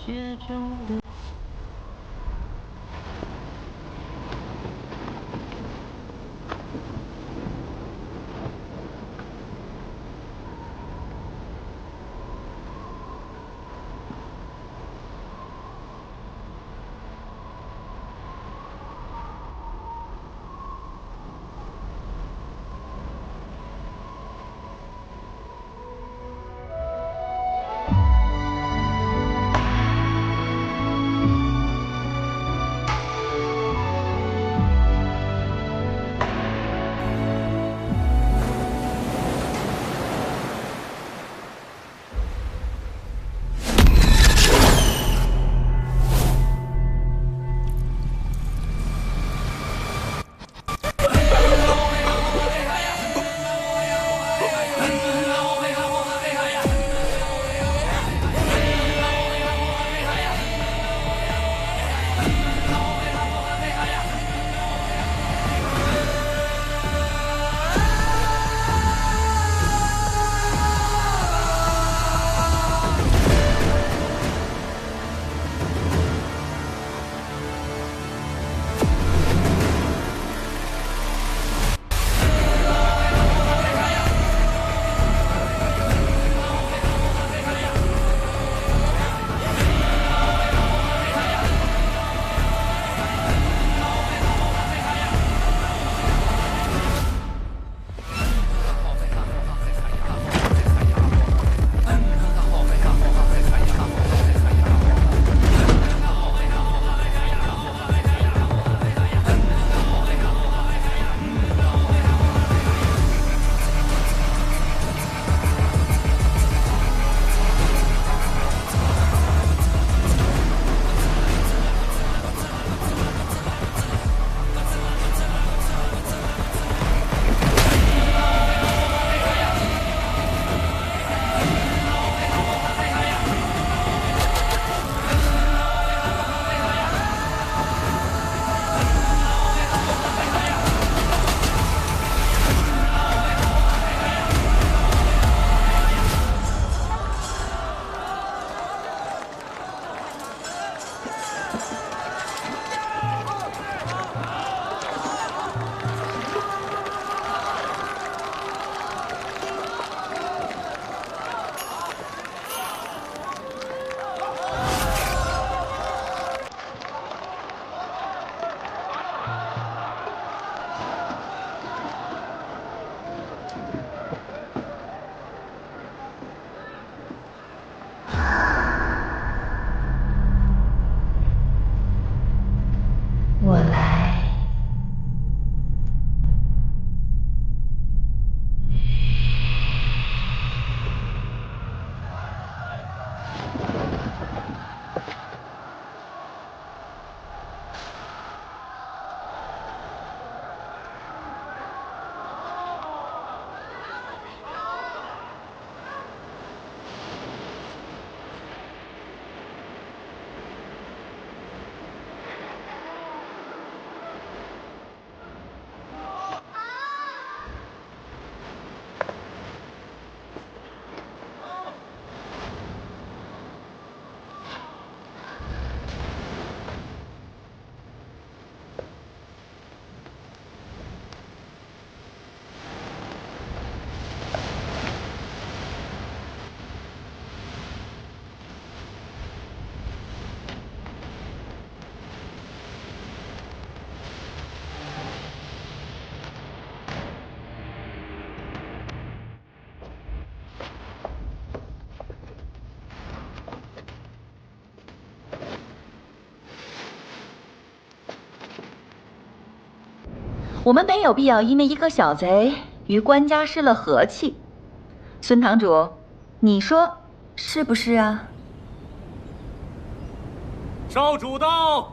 雪中的。我来。我们没有必要因为一个小贼与官家失了和气。孙堂主，你说是不是啊？少主到。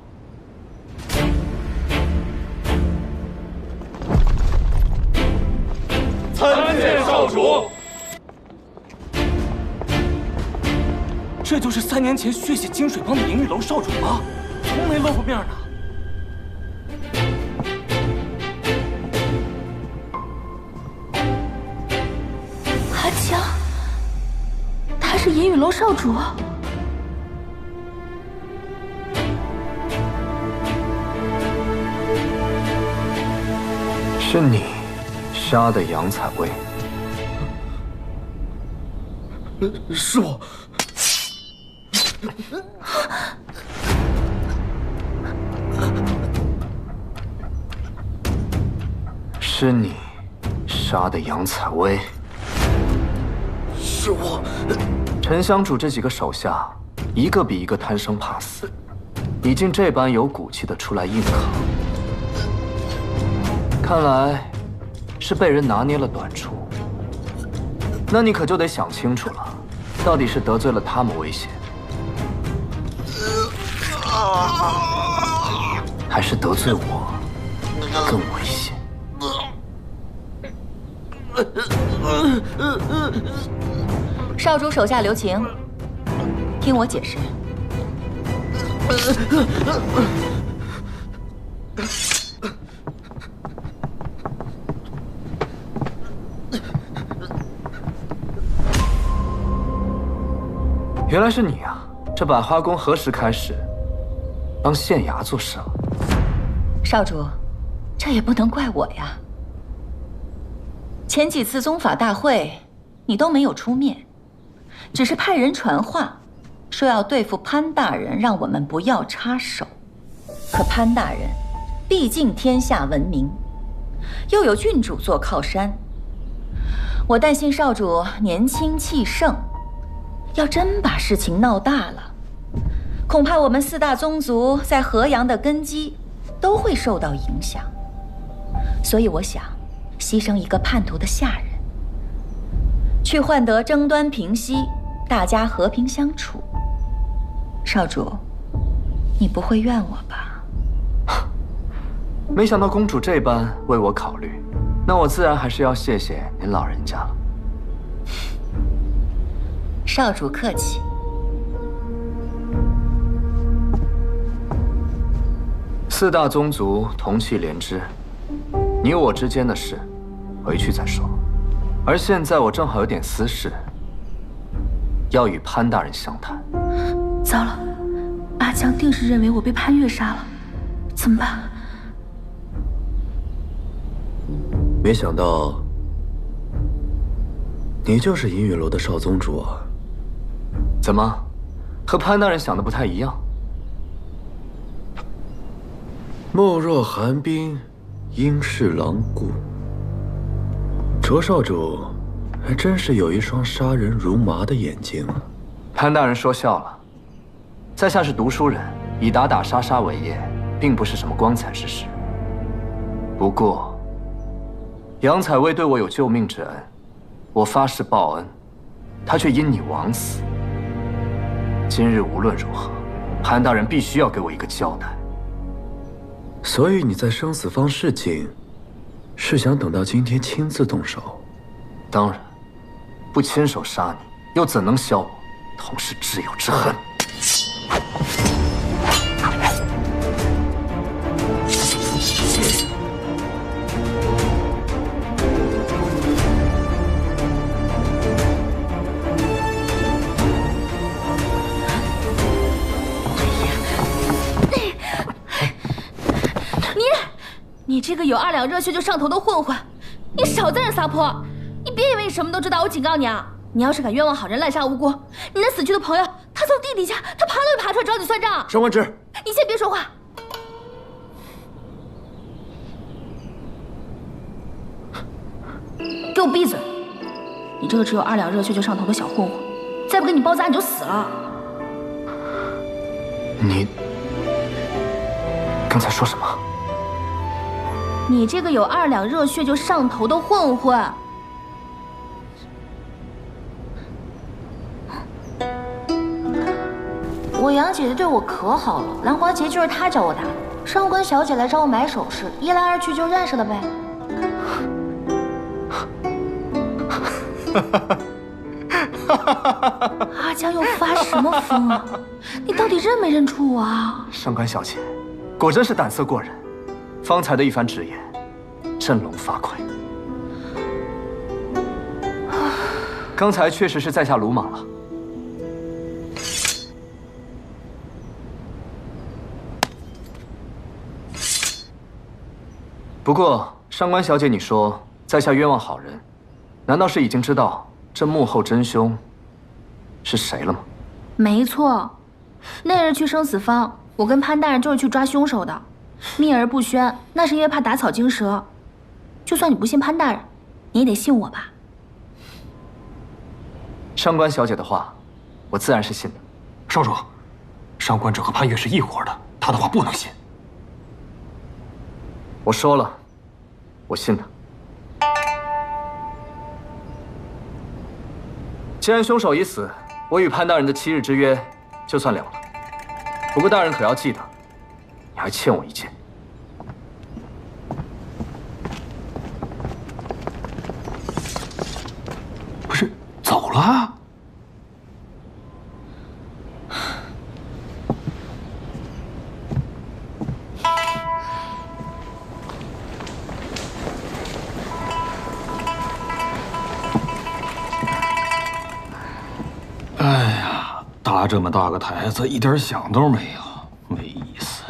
参见少主。这就是3年前血洗金水帮的银玉楼少主吗？从没露过面呢。阿强，他是银玉楼少主。是你杀的杨采薇。是我。是你杀的杨采薇。是我。陈香主这几个手下，一个比一个贪生怕死，你竟这般有骨气的出来硬扛，看来是被人拿捏了短处。那你可就得想清楚了，到底是得罪了他们危险，还是得罪我更危险？少主手下留情，听我解释。原来是你啊！这百花宫何时开始帮县衙做事了？少主，这也不能怪我呀。前几次宗法大会，你都没有出面，只是派人传话，说要对付潘大人，让我们不要插手。可潘大人毕竟天下闻名，又有郡主做靠山，我担心少主年轻气盛，要真把事情闹大了，恐怕我们4大宗族在河阳的根基都会受到影响。所以我想牺牲一个叛徒的下人，去换得争端平息，大家和平相处。少主，你不会怨我吧？没想到公主这般为我考虑，那我自然还是要谢谢您老人家了。少主客气。4大宗族同气连枝，你我之间的事，回去再说。而现在我正好有点私事，要与潘大人相谈。糟了，阿江定是认为我被潘越杀了，怎么办？没想到你就是银雨楼的少宗主啊！怎么，和潘大人想的不太一样？貌若寒冰，应是狼顾。卓少主还真是有一双杀人如麻的眼睛啊！潘大人说笑了，在下是读书人，以打打杀杀为业，并不是什么光彩之事。不过，杨采薇对我有救命之恩，我发誓报恩，她却因你枉死。今日无论如何，潘大人必须要给我一个交代。所以你在生死方示警，是想等到今天亲自动手？当然，不亲手杀你，又怎能消我同是挚友之恨？你这个有2两热血就上头的混混，你少在这撒泼！你别以为你什么都知道，我警告你啊！你要是敢冤枉好人，滥杀无辜，你那死去的朋友，他从地底下，他爬都会爬出来找你算账。上官芝，你先别说话。给我闭嘴！你这个只有2两热血就上头的小混混，再不给你包扎你就死了。你刚才说什么？你这个有2两热血就上头的混混，我杨姐姐对我可好了，兰花节就是她教我打的。上官小姐来找我买首饰，一来二去就认识了呗。阿江又发什么疯啊？你到底认没认出我啊？上官小姐，果真是胆色过人。方才的一番直言，振聋发聩。刚才确实是在下鲁莽了。不过上官小姐，你说在下冤枉好人，难道是已经知道这幕后真凶是谁了吗？没错，那日去生死坊，我跟潘大人就是去抓凶手的，秘而不宣，那是因为怕打草惊蛇。就算你不信潘大人，你也得信我吧？上官小姐的话，我自然是信的。少主，上官者和潘越是一伙的，他的话不能信。我说了，我信他。既然凶手已死，我与潘大人的7日之约就算了了。不过大人可要记得，你还欠我一件。不是走了？哎呀，搭这么大个台子，一点响都没有，没意思。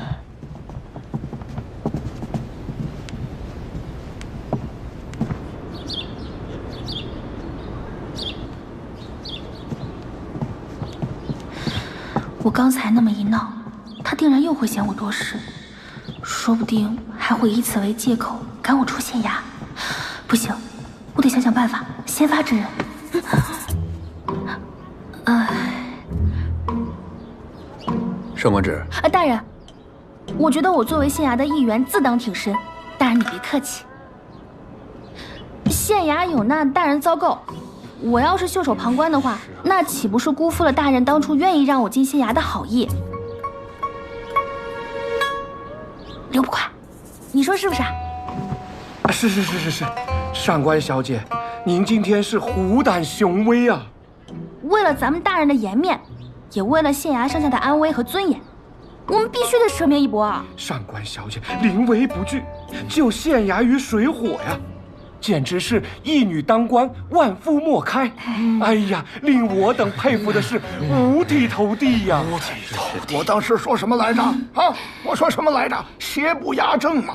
我刚才那么一闹，他定然又会嫌我多事，说不定还会以此为借口赶我出县衙。不行，我得想想办法，先发制人。上官芷，大人，我觉得我作为县衙的一员，自当挺身。大人你别客气。县衙有难，大人遭够。我要是袖手旁观的话，那岂不是辜负了大人当初愿意让我进县衙的好意？刘捕快，你说是不是啊？是，上官小姐，您今天是虎胆雄威啊！为了咱们大人的颜面，也为了县衙上下的安危和尊严，我们必须得舍命一搏啊！上官小姐临危不惧，救县衙于水火呀！简直是一女当关，万夫莫开。哎呀，令我等佩服的是五体投地呀！五体投地！我当时说什么来着？啊，我说什么来着？邪不压正嘛！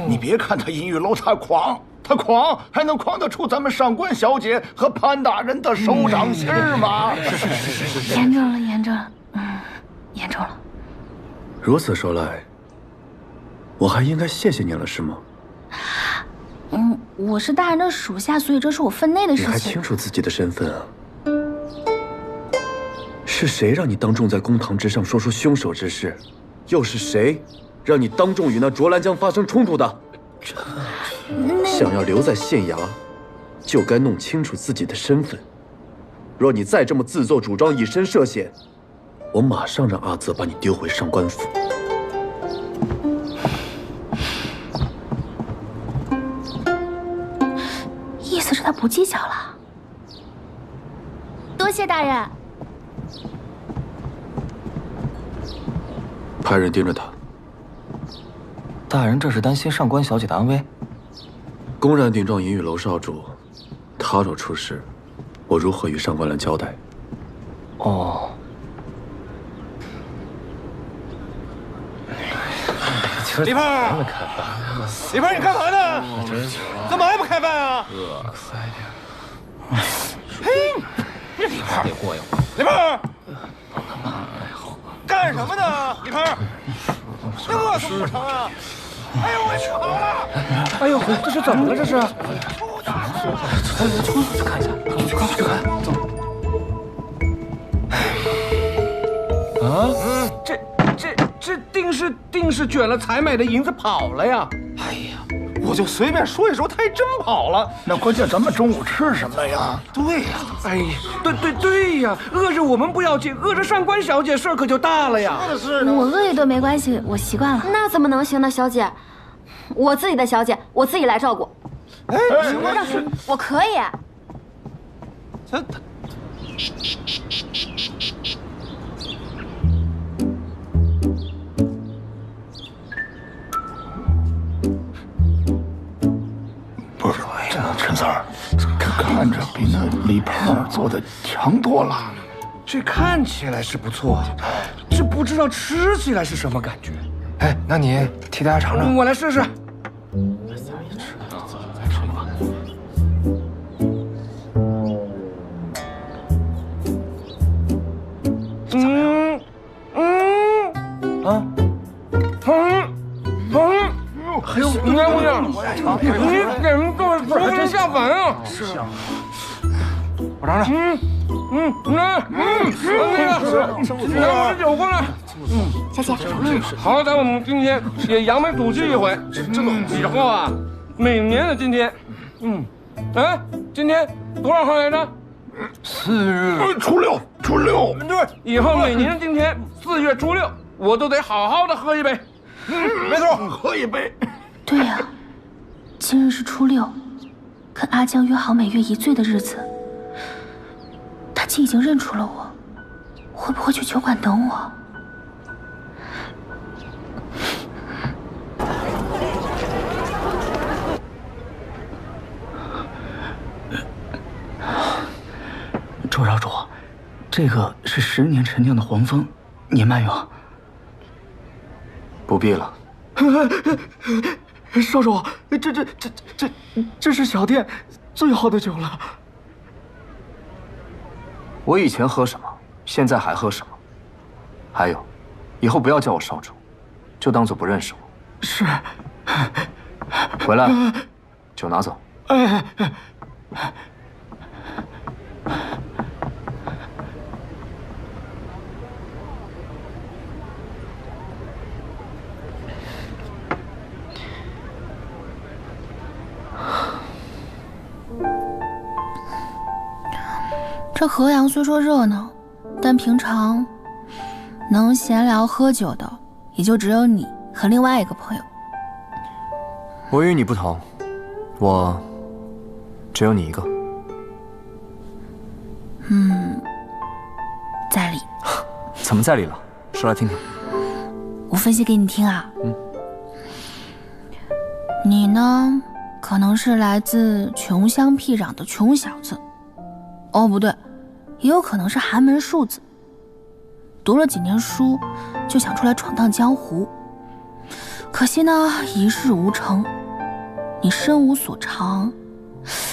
你别看他银玉楼他狂还能狂得出咱们上官小姐和潘大人的手掌心儿吗？是，严重了，严重了。如此说来，我还应该谢谢你了，是吗？我是大人的属下，所以这是我分内的事情。你还清楚自己的身份啊？是谁让你当众在公堂之上说出凶手之事？又是谁让你当众与那卓兰江发生冲突的？想要留在县衙，就该弄清楚自己的身份。若你再这么自作主张，以身涉险，我马上让阿泽把你丢回上官府。意思是他不计较了。多谢大人。派人盯着他。大人这是担心上官小姐的安危？公然顶撞银玉楼少主，他若出事，我如何与上官兰交代？哦。李胖，李胖，你干嘛呢？怎么还不开饭啊？嘿，李胖，李胖，干什么呢？李胖，这饿死不成啊！哎呦，我去好了！哎呦，这是怎么了？这是？去看一下，去看，走。啊，这定是卷了采买的银子跑了呀！哎呀，我就随便说一说，他还真跑了。那关键咱们中午吃什么呀？对呀，哎呀，对呀，饿着我们不要紧，饿着上官小姐事儿可就大了呀。是我饿一顿没关系，我习惯了。那怎么能行呢，小姐？我自己的小姐，我自己来照顾。哎，行吧，我可以。不是这陈三儿，看着比那李胖做的强多了。这看起来是不错，这不知道吃起来是什么感觉。哎，那你替大家尝尝。我来试试。还有你看姑娘，你给人做熟人下凡啊！是啊，我尝尝。拿59过来。小姐，好歹我们今天也扬眉吐气一回，以后啊，每年的今天，今天多少号来着？4月初六。对，以后每年的今天4月初6，我都得好好的喝一杯。没错，喝一杯。对呀，今日是初6，跟阿江约好每月1醉的日子。他既已经认出了我，会不会去酒馆等我？周少主，这个是10年陈酿的黄蜂，您慢用。不必了。少主，这是小店最好的酒了。我以前喝什么，现在还喝什么。还有，以后不要叫我少主，就当做不认识我。是。回来，酒拿走。这河阳虽说热闹，但平常能闲聊喝酒的，也就只有你和另外一个朋友。我与你不同，我只有你一个。在理。怎么在理了？说来听听。我分析给你听啊。你呢，可能是来自穷乡僻壤的穷小子。哦，不对，也有可能是寒门庶子，读了几年书就想出来闯荡江湖，可惜呢一事无成。你身无所长，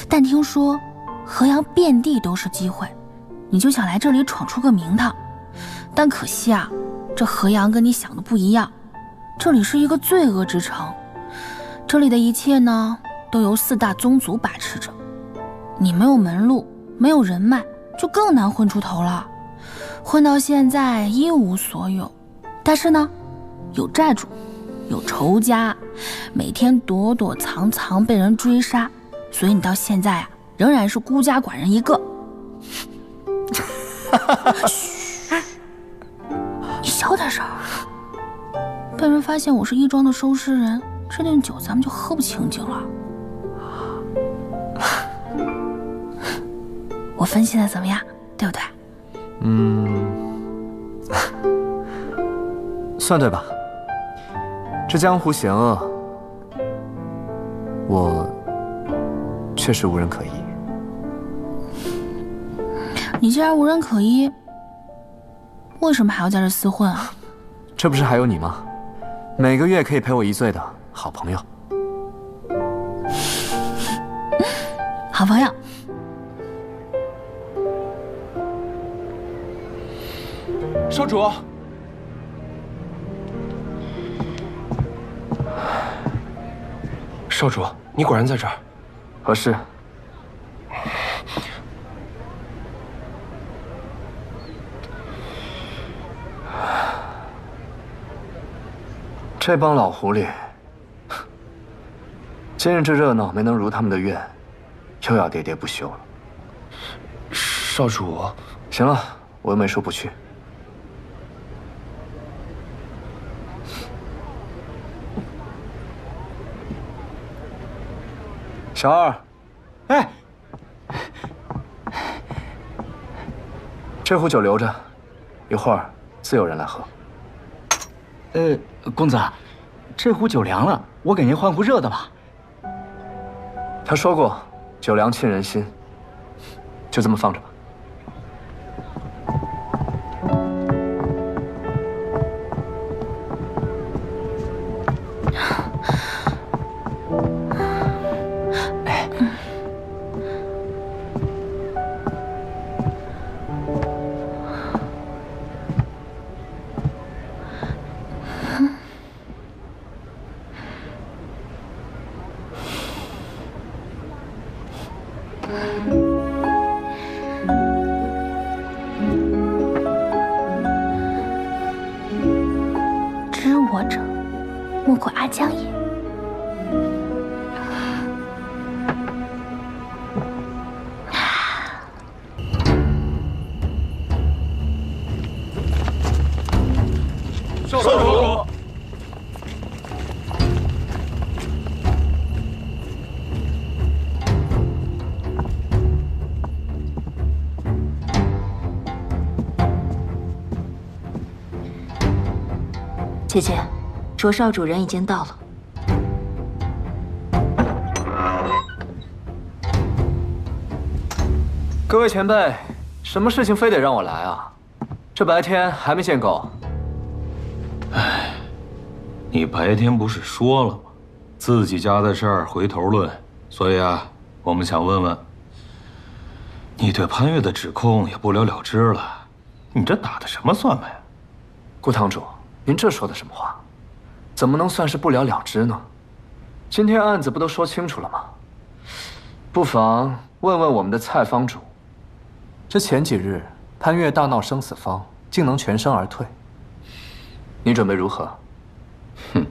但听说河阳遍地都是机会，你就想来这里闯出个名堂。但可惜啊，这河阳跟你想的不一样，这里是一个罪恶之城，这里的一切呢都由4大宗族把持着，你没有门路，没有人脉，就更难混出头了。混到现在一无所有，但是呢，有债主，有仇家，每天躲躲藏藏被人追杀，所以你到现在啊，仍然是孤家寡人一个。嘘，你小点声。被人发现我是义庄的收尸人，这顿酒咱们就喝不清净了。我分析的怎么样？对不对？算对吧。这江湖险恶，我确实无人可依。你既然无人可依，为什么还要在这厮混啊？这不是还有你吗？每个月可以陪我1醉的好朋友。好朋友。少主，少主，你果然在这儿。何事？这帮老狐狸，今日这热闹没能如他们的愿，又要喋喋不休了。少主，行了，我又没说不去。小二，哎，这壶酒留着，一会儿自有人来喝。公子，这壶酒凉了，我给您换壶热的吧。他说过，酒凉沁人心，就这么放着吧。知我者，莫过阿江也。少主。姐姐，卓少主人已经到了。各位前辈，什么事情非得让我来啊？这白天还没见够。哎，你白天不是说了吗？自己家的事儿回头论。所以啊，我们想问问，你对潘越的指控也不了了之了，你这打的什么算盘呀？顾堂主，您这说的什么话？怎么能算是不了了之呢？今天案子不都说清楚了吗？不妨问问我们的蔡坊主，这前几日潘越大闹生死坊，竟能全身而退，你准备如何？哼，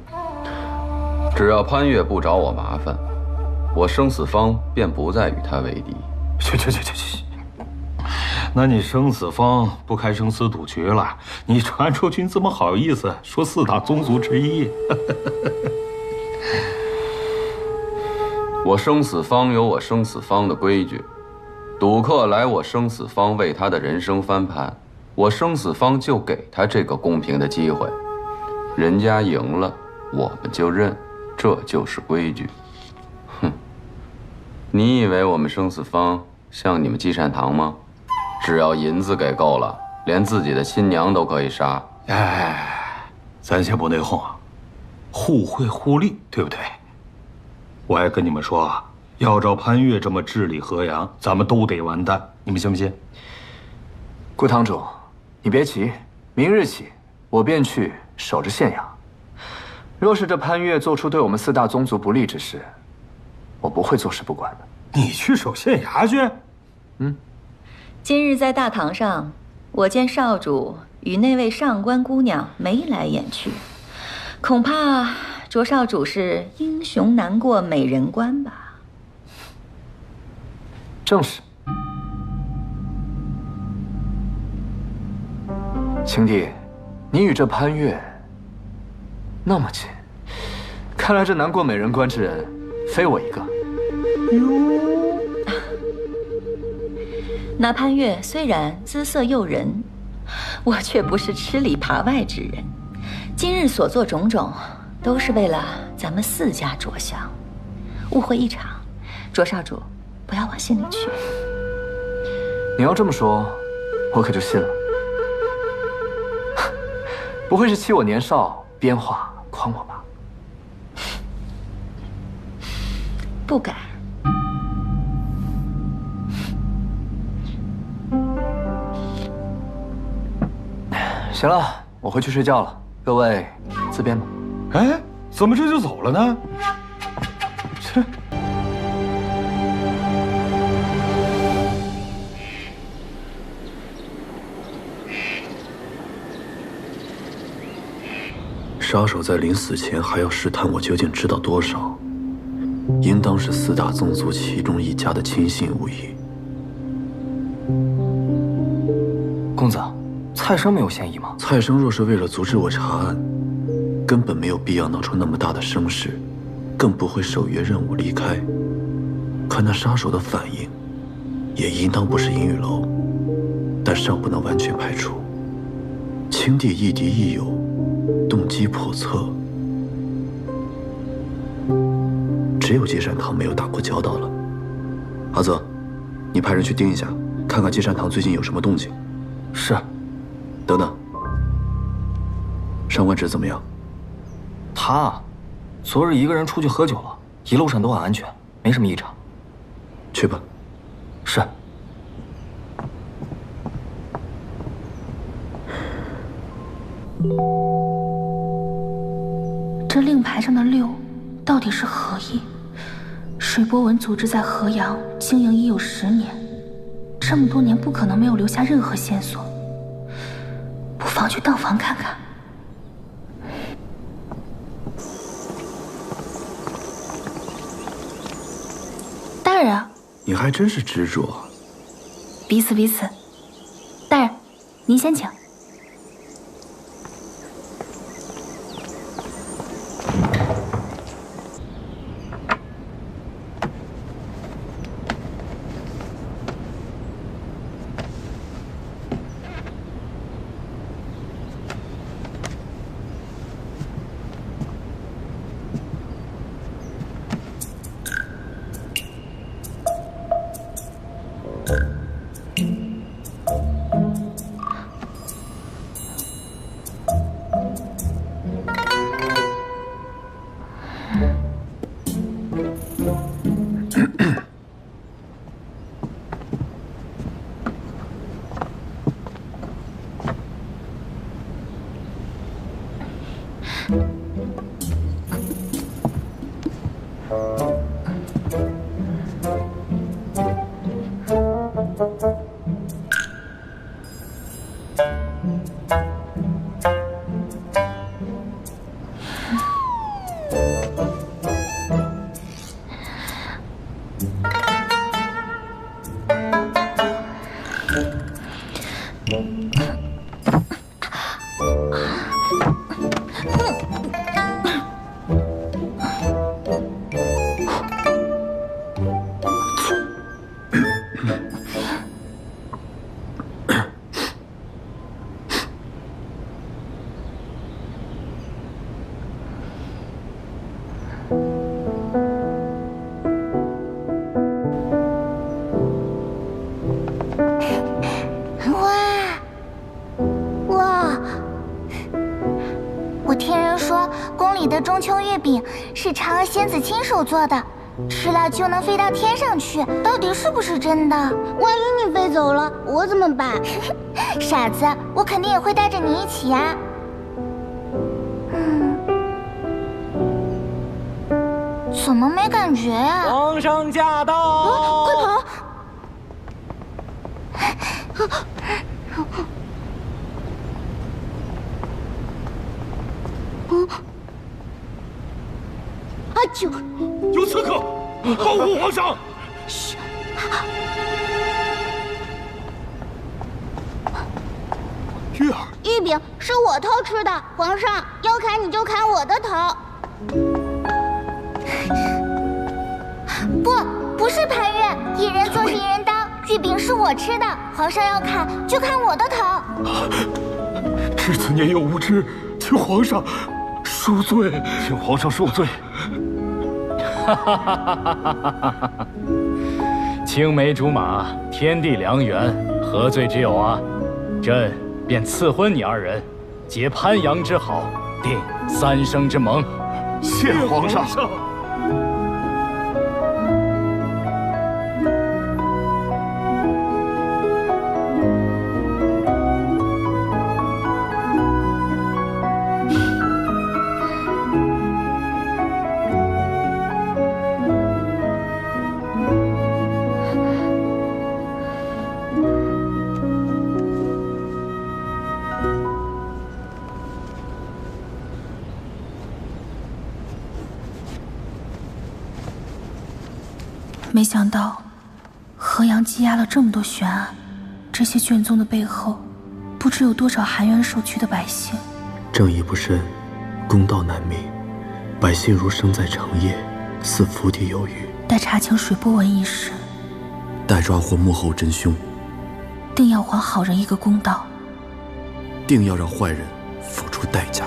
只要潘越不找我麻烦，我生死坊便不再与他为敌。去！那你生死坊不开生死赌局了？你传出去怎么好意思说四大宗族之一？我生死坊有我生死坊的规矩，赌客来我生死坊为他的人生翻盘，我生死坊就给他这个公平的机会。人家赢了，我们就认，这就是规矩。哼，你以为我们生死坊像你们积善堂吗？只要银子给够了，连自己的亲娘都可以杀。哎，咱先不内讧啊，互惠互利，对不对？我还跟你们说啊，要照潘越这么治理河阳，咱们都得完蛋，你们信不信？顾堂主，你别急，明日起我便去守着县衙。若是这潘越做出对我们四大宗族不利之事，我不会坐视不管的。你去守县衙去？今日在大堂上，我见少主与那位上官姑娘眉来眼去，恐怕卓少主是英雄难过美人关吧？正是。青帝，你与这潘越那么近，看来这难过美人关之人，非我一个。那潘越虽然姿色诱人，我却不是吃里扒外之人。今日所做种种，都是为了咱们四家着想，误会一场，卓少主不要往心里去。你要这么说，我可就信了。不会是欺我年少，编话诓我吧？不敢。行了，我回去睡觉了，各位自便吧。哎，怎么这就走了呢？切！杀手在临死前还要试探我究竟知道多少，应当是四大宗族其中一家的亲信无疑。公子，蔡生没有嫌疑吗？蔡生若是为了阻止我查案，根本没有必要闹出那么大的声势，更不会守约任务离开。看那杀手的反应，也应当不是银雨楼，但尚不能完全排除。青帝亦敌亦友，动机叵测，只有积善堂没有打过交道了。阿泽，你派人去盯一下，看看积善堂最近有什么动静。是。等等，上官芷怎么样？他昨日一个人出去喝酒了，一路上都很安全，没什么异常。去吧。是。这令牌上的6到底是何意？水波纹组织在河阳经营已有10年，这么多年不可能没有留下任何线索，不妨去当房看看。还真是执着。彼此彼此。大人，您先请。中秋月饼是嫦娥仙子亲手做的，吃了就能飞到天上去，到底是不是真的？万一你飞走了，我怎么办？傻子，我肯定也会带着你一起呀。怎么没感觉呀？皇上驾到！快跑！有刺客，保护皇上！嘘。月儿，玉饼是我偷吃的，皇上要砍你就砍我的头。不是潘越，一人做一人当，玉饼是我吃的，皇上要砍就砍我的头。侄子年幼无知，请皇上恕罪，请皇上恕罪。青梅竹马，天地良缘，何罪之有啊？朕便赐婚你二人，结潘阳之好，定三生之盟。谢皇上。没想到，河阳积压了这么多悬案，这些卷宗的背后，不知有多少含冤受屈的百姓。正义不伸，公道难明，百姓如生在长夜，似釜底有余。待查清水波纹一事，待抓获幕后真凶，定要还好人一个公道，定要让坏人付出代价。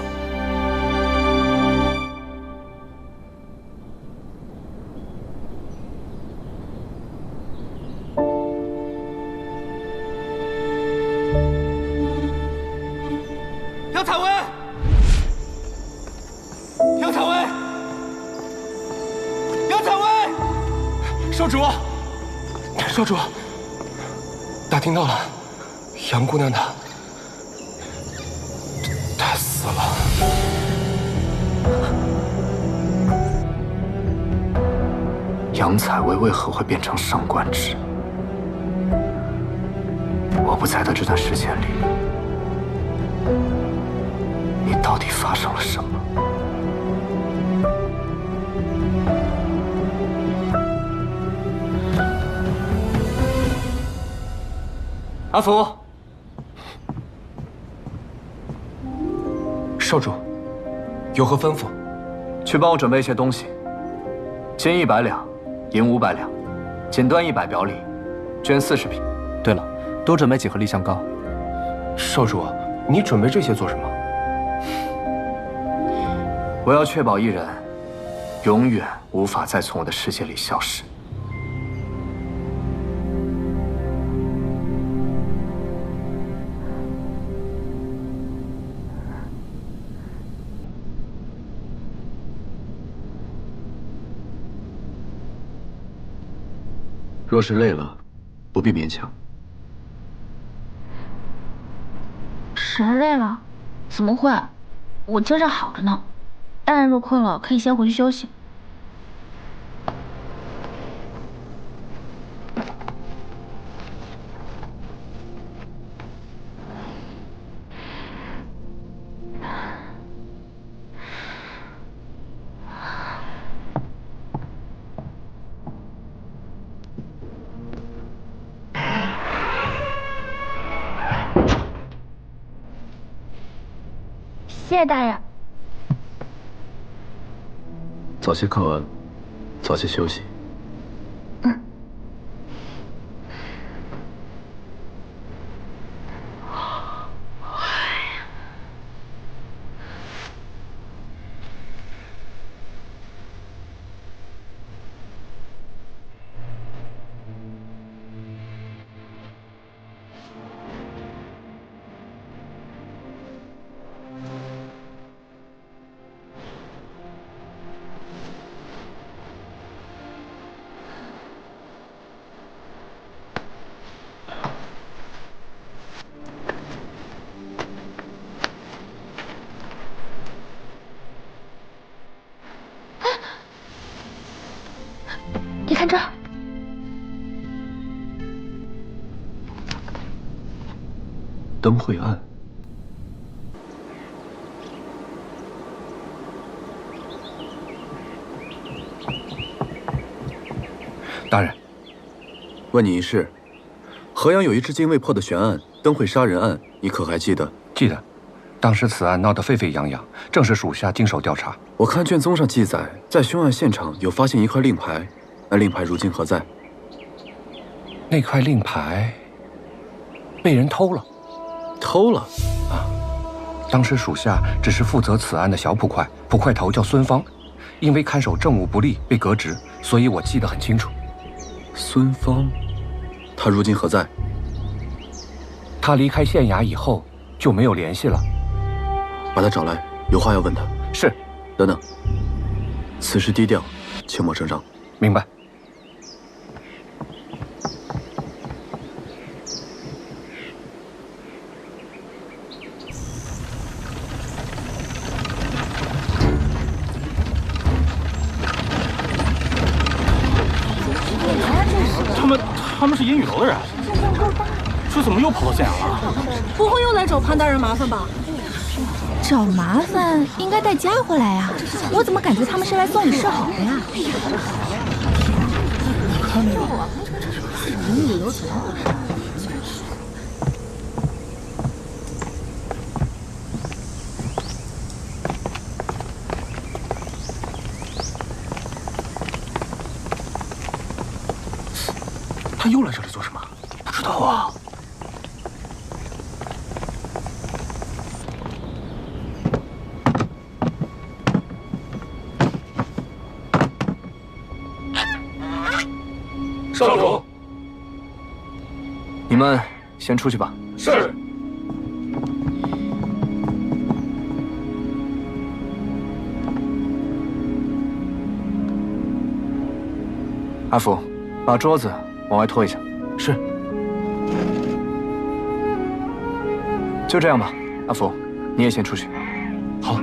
杨采薇，杨采薇，杨采薇，少主，少主，打听到了，杨姑娘她死了。杨采薇为何会变成上官芷？我不在的这段时间里，你到底发生了什么？阿福，少主，有何吩咐？去帮我准备一些东西，金100两，银500两，锦缎100表里，绢40匹。对了，多准备几盒丽香膏。少主，你准备这些做什么？我要确保一人永远无法再从我的世界里消失。若是累了，不必勉强。谁累了？怎么会？我精神好着呢。大人若困了，可以先回去休息。谢谢大人。早些课完，早些休息。你看这儿，灯会暗。大人，问你一事，河阳有一至今未破的悬案——灯会杀人案，你可还记得？记得，当时此案闹得沸沸扬扬，正是属下经手调查。我看卷宗上记载，在凶案现场有发现一块令牌，那令牌如今何在？那块令牌被人偷了。偷了？啊！当时属下只是负责此案的小捕快，捕快头叫孙芳，因为看守政务不力被革职，所以我记得很清楚。孙芳，他如今何在？他离开县衙以后就没有联系了。把他找来，有话要问他。是。等等，此事低调，切莫声张。明白。他们是烟雨楼的人，这怎么又跑到县衙了？不会又来找潘大人麻烦吧？找麻烦应该带家伙来呀，我怎么感觉他们是来送你示好的呀？看那个，烟雨楼怎么回事？他又来这里做什么？不知道啊。少主，你们先出去吧。是。阿福，把桌子往外拖一下。是。就这样吧，阿福，你也先出去。好。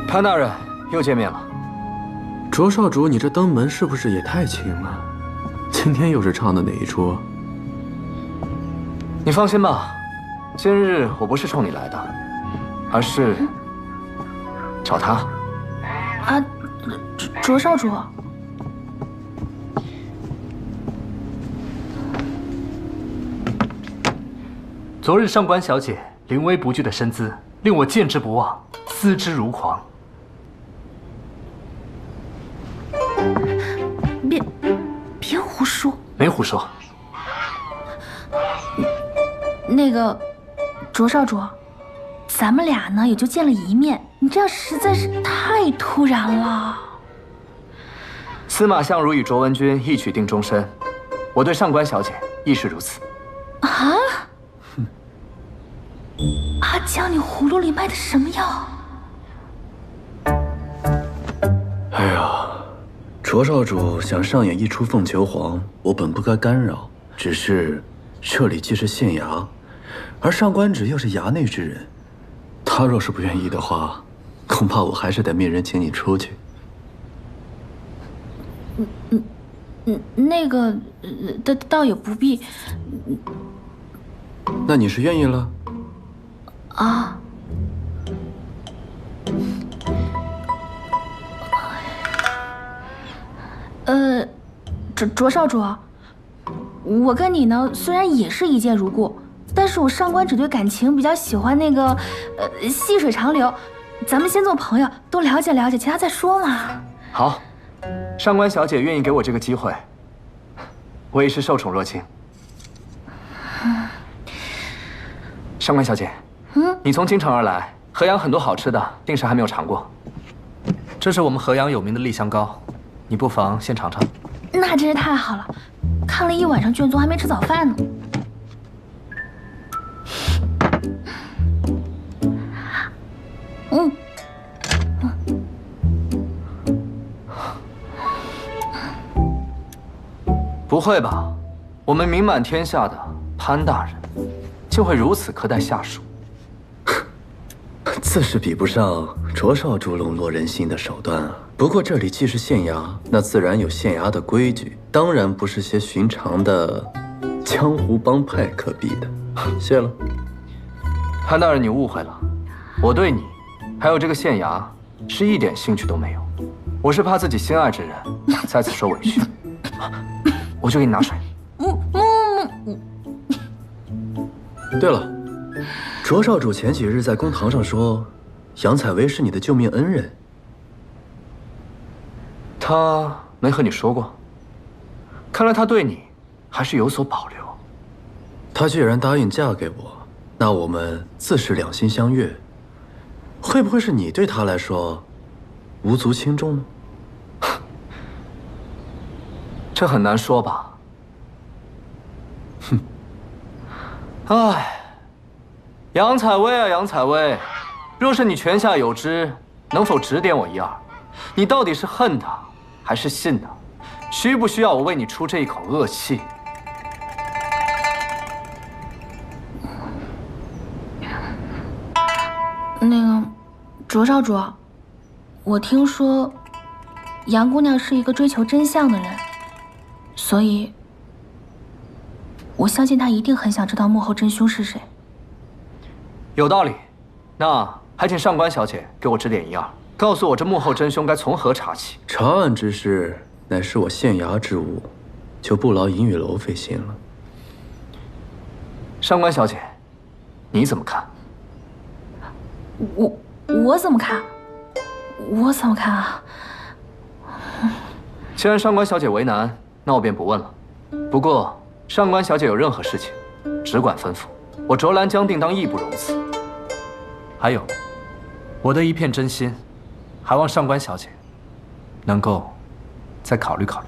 潘大人，又见面了。卓少主，你这登门是不是也太轻了？今天又是唱的哪一出？你放心吧，今日我不是冲你来的，而是找他。啊，卓少主。昨日上官小姐临危不惧的身姿，令我见之不忘，思之如狂。别胡说！没胡说。那个，卓少主，咱们俩呢也就见了一面，你这样实在是太突然了。司马相如与卓文君一曲定终身，我对上官小姐亦是如此。啊？阿江，你葫芦里卖的什么药？哎呀，卓少主想上演一出凤求凰，我本不该干扰，只是这里既是县衙，而上官芷又是衙内之人，他若是不愿意的话，恐怕我还是得命人请你出去。那个，倒也不必。那你是愿意了？啊。卓少主，我跟你呢虽然也是一见如故，但是我上官芷对感情比较喜欢那个细水长流，咱们先做朋友，多了解了解，其他再说嘛。好，上官小姐愿意给我这个机会，我也是受宠若惊。上官小姐，你从京城而来，河阳很多好吃的，定是还没有尝过。这是我们河阳有名的丽香糕，你不妨先尝尝。那真是太好了，看了一晚上卷宗还没吃早饭呢。不会吧？我们名满天下的潘大人，竟会如此苛待下属？自是比不上卓少主笼络人心的手段啊。不过这里既是县衙，那自然有县衙的规矩，当然不是些寻常的江湖帮派可比的。谢了。潘大人，你误会了，我对你，还有这个县衙，是一点兴趣都没有。我是怕自己心爱之人在此受委屈，我就给你拿水。对了，卓少主前几日在公堂上说，杨采薇是你的救命恩人。他没和你说过？看来他对你还是有所保留。他既然答应嫁给我，那我们自是两心相悦。会不会是你对他来说无足轻重呢？这很难说吧。哼。唉，杨采薇啊，杨采薇，若是你泉下有知，能否指点我一二？你到底是恨他，还是信他？需不需要我为你出这一口恶气？那个，卓少主，我听说杨姑娘是一个追求真相的人，所以我相信她一定很想知道幕后真凶是谁。有道理，那还请上官小姐给我指点一二，告诉我这幕后真凶该从何查起。查案之事乃是我县衙之务，就不劳银玉楼费心了。上官小姐，你怎么看？我怎么看？我怎么看啊？既然上官小姐为难，那我便不问了。不过上官小姐有任何事情，只管吩咐，我卓兰江定当义不容辞。还有，我的一片真心，还望上官小姐能够再考虑考虑。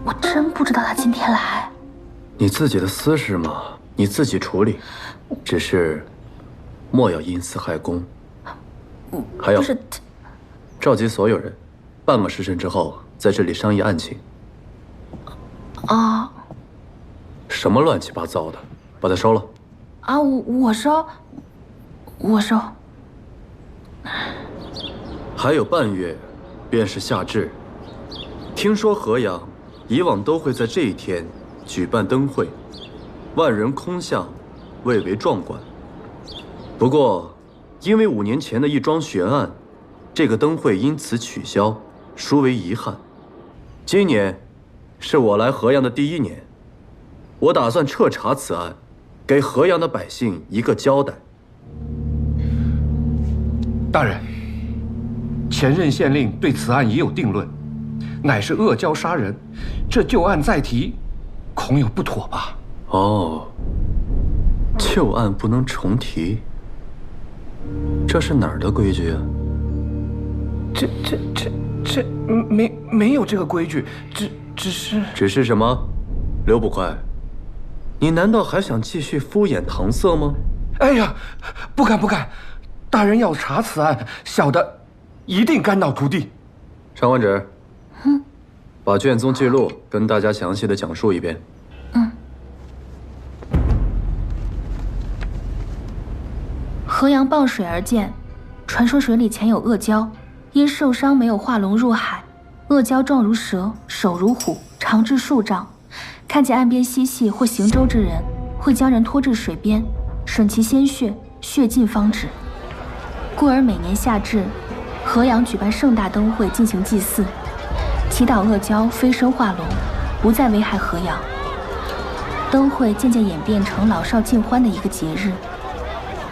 我真不知道他今天来。你自己的私事嘛，你自己处理，只是莫要因私害公。还有，召集所有人，半个时辰之后在这里商议案情。啊！什么乱七八糟的，把它收了。啊，我收。还有半月，便是夏至。听说河阳以往都会在这一天举办灯会，万人空巷，蔚为壮观。不过，因为5年前的一桩悬案，这个灯会因此取消，殊为遗憾。今年是我来河阳的第1年，我打算彻查此案，给河阳的百姓一个交代。大人，前任县令对此案已有定论，乃是恶交杀人，这旧案再提，恐有不妥吧？哦，旧案不能重提，这是哪儿的规矩啊？这没有这个规矩，只是什么？刘捕快，你难道还想继续敷衍搪塞吗？哎呀，不敢！大人要查此案，小的一定肝脑涂地。上官芷，把卷宗记录跟大家详细的讲述一遍。河阳傍水而建，传说水里潜有恶蛟，因受伤没有化龙入海，恶蛟状如蛇，手如虎，长至数丈。看见岸边嬉戏或行舟之人，会将人拖至水边，吮其鲜血，血尽方止。故而每年夏至，河阳举办盛大灯会进行祭祀，祈祷恶蛟飞升化龙，不再危害河阳。灯会渐渐演变成老少尽欢的一个节日。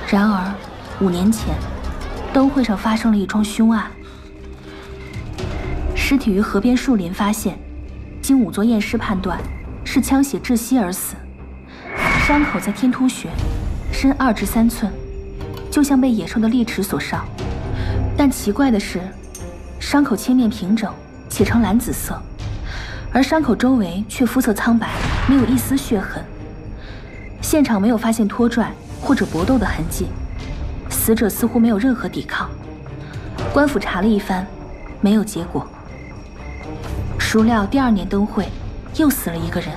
然而，5年前，灯会上发生了一桩凶案。尸体于河边树林发现，经仵作验尸判断，是枪血窒息而死。伤口在天突穴，深2至3寸，就像被野兽的利齿所伤。但奇怪的是，伤口切面平整，且呈蓝紫色，而伤口周围却肤色苍白，没有一丝血痕。现场没有发现拖拽或者搏斗的痕迹，死者似乎没有任何抵抗。官府查了一番，没有结果。孰料第2年灯会，又死了一个人，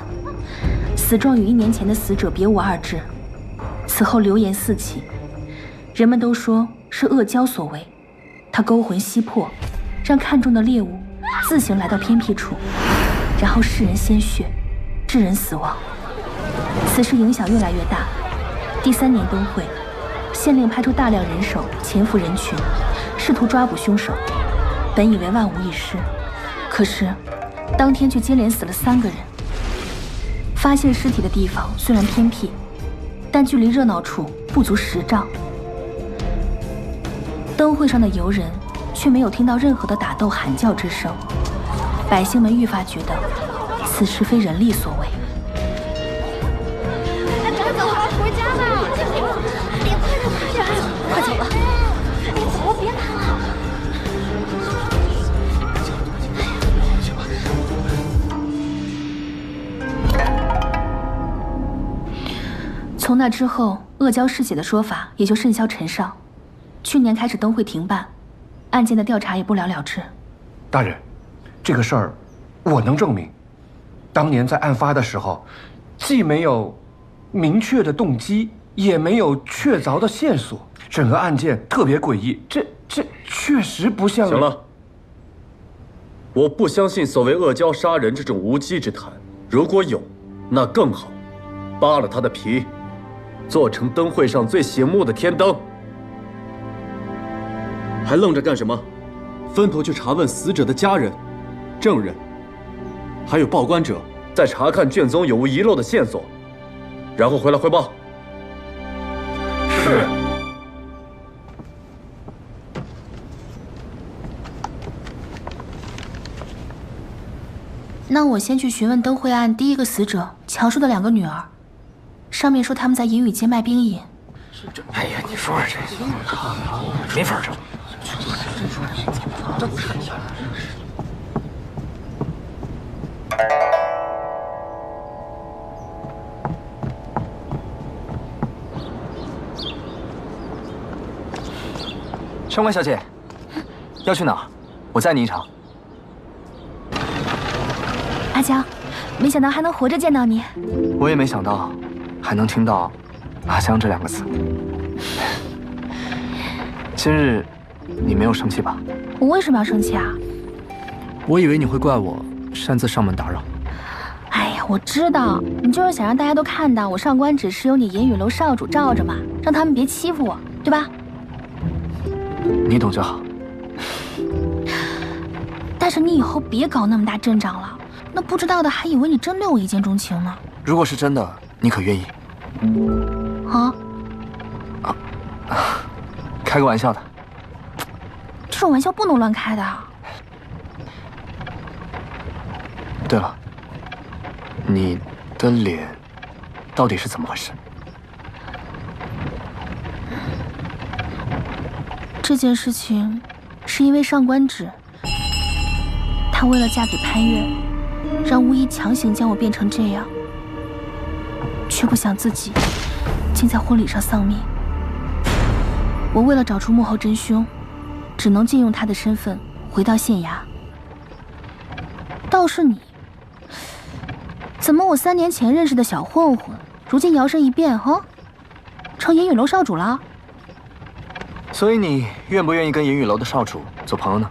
死状与1年前的死者别无二致。此后流言四起，人们都说是恶蛟所为，他勾魂吸魄，让看中的猎物自行来到偏僻处，然后噬人鲜血，致人死亡。此事影响越来越大。第3年灯会，县令派出大量人手潜伏人群，试图抓捕凶手。本以为万无一失，可是当天却接连死了3个人。发现尸体的地方虽然偏僻，但距离热闹处不足10丈。灯会上的游人却没有听到任何的打斗喊叫之声，百姓们愈发觉得此事非人力所为。回家吧，别快点，快走吧，别走，别谈了。从那之后，恶蛟嗜血的说法也就甚嚣尘上。去年开始灯会停办，案件的调查也不了了之。大人，这个事儿我能证明。当年在案发的时候，既没有明确的动机，也没有确凿的线索，整个案件特别诡异。这确实不像。行了，我不相信所谓恶蛟杀人这种无稽之谈。如果有，那更好，扒了他的皮，做成灯会上最醒目的天灯。还愣着干什么？分头去查问死者的家人、证人，还有报关者，再查看卷宗有无遗漏的线索，然后回来汇报。是。那我先去询问灯会案第1个死者乔叔的2个女儿，上面说他们在银雨街卖冰饮。哎呀，你说这没法整。上官小姐，要去哪儿？我载你一程。阿江，没想到还能活着见到你。我也没想到，还能听到“阿江”这2个字。今日你没有生气吧？我为什么要生气啊？我以为你会怪我擅自上门打扰。哎呀，我知道你就是想让大家都看到我上官只是有你银雨楼少主罩着嘛，让他们别欺负我，对吧？你懂就好。但是你以后别搞那么大阵仗了，那不知道的还以为你真对我一见钟情呢。如果是真的，你可愿意？啊？开个玩笑的。这种玩笑不能乱开的。对了，你的脸到底是怎么回事？这件事情是因为上官芷，她为了嫁给潘越，让巫医强行将我变成这样，却不想自己竟在婚礼上丧命。我为了找出幕后真凶，只能借用他的身份回到县衙。倒是你，怎么我3年前认识的小混混，如今摇身一变，成银雨楼少主了？所以你愿不愿意跟银雨楼的少主做朋友呢？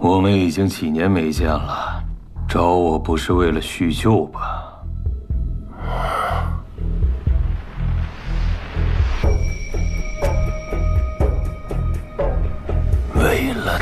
我们已经几年没见了，找我不是为了叙旧吧？为了